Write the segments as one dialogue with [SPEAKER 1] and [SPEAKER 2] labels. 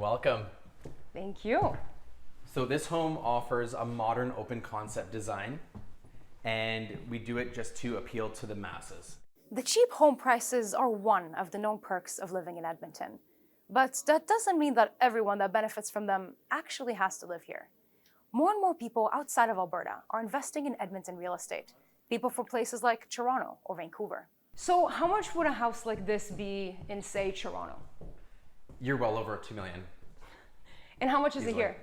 [SPEAKER 1] Welcome.
[SPEAKER 2] Thank you.
[SPEAKER 1] So this home offers a modern open concept design, and we do it just to appeal to the masses.
[SPEAKER 2] The cheap home prices are one of the known perks of living in Edmonton. But that doesn't mean that everyone that benefits from them actually has to live here. More and more people outside of Alberta are investing in Edmonton real estate. People from places like Toronto or Vancouver. So how much would a house like this be in, say, Toronto?
[SPEAKER 1] You're well over 2 million.
[SPEAKER 2] And how much is
[SPEAKER 1] Easily.
[SPEAKER 2] it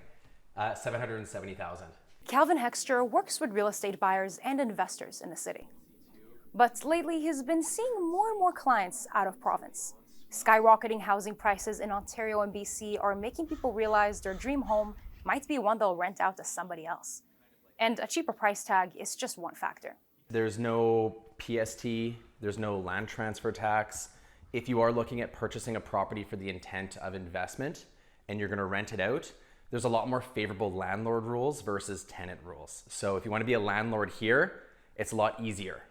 [SPEAKER 2] here?
[SPEAKER 1] 770,000.
[SPEAKER 2] Calvin Hexter works with real estate buyers and investors in the city. But lately, he's been seeing more and more clients out of province. Skyrocketing housing prices in Ontario and BC are making people realize their dream home might be one they'll rent out to somebody else. And a cheaper price tag is just one factor.
[SPEAKER 1] There's no PST, there's no land transfer tax. If you are looking at purchasing a property for the intent of investment and you're going to rent it out, there's a lot more favorable landlord rules versus tenant rules. So if you want to be a landlord here, it's a lot easier.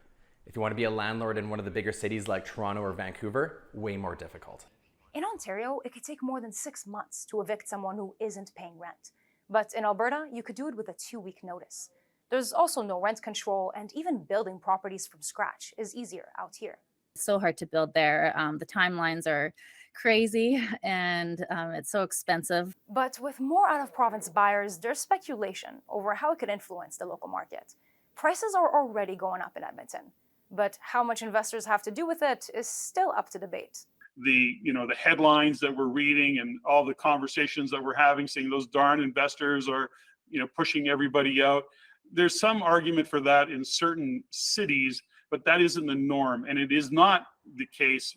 [SPEAKER 1] If you want to be a landlord in one of the bigger cities like Toronto or Vancouver, way more difficult.
[SPEAKER 2] In Ontario, it could take more than 6 months to evict someone who isn't paying rent. But in Alberta, you could do it with a 2-week notice. There's also no rent control, and even building properties from scratch is easier out here.
[SPEAKER 3] It's so hard to build there. The timelines are crazy and it's so expensive.
[SPEAKER 2] But with more out-of-province buyers, there's speculation over how it could influence the local market. Prices are already going up in Edmonton, but how much investors have to do with it is still up to debate.
[SPEAKER 4] The headlines that we're reading and all the conversations that we're having, saying those darn investors are, pushing everybody out. There's some argument for that in certain cities, but that isn't the norm. And it is not the case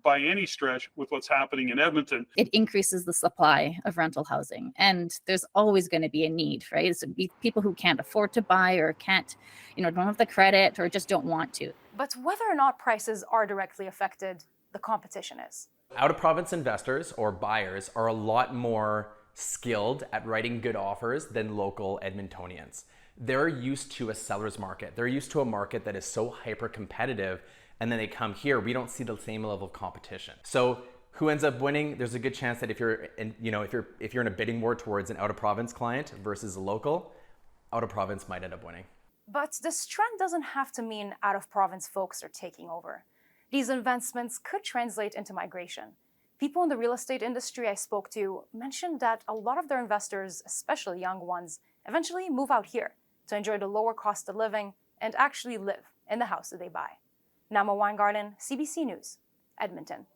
[SPEAKER 4] by any stretch with what's happening in Edmonton.
[SPEAKER 3] It increases the supply of rental housing, and there's always going to be a need, right? So people who can't afford to buy or can't, don't have the credit or just don't want to.
[SPEAKER 2] But whether or not prices are directly affected, the competition is.
[SPEAKER 1] Out-of-province investors or buyers are a lot more skilled at writing good offers than local Edmontonians. They're used to a seller's market. They're used to a market that is so hyper-competitive, and then they come here, we don't see the same level of competition. So who ends up winning? There's a good chance that if you're in a bidding war towards an out-of-province client versus a local, out-of-province might end up winning.
[SPEAKER 2] But this trend doesn't have to mean out-of-province folks are taking over. These investments could translate into migration. People in the real estate industry I spoke to mentioned that a lot of their investors, especially young ones, eventually move out here to enjoy the lower cost of living and actually live in the house that they buy. Nama Weingarten, CBC News, Edmonton.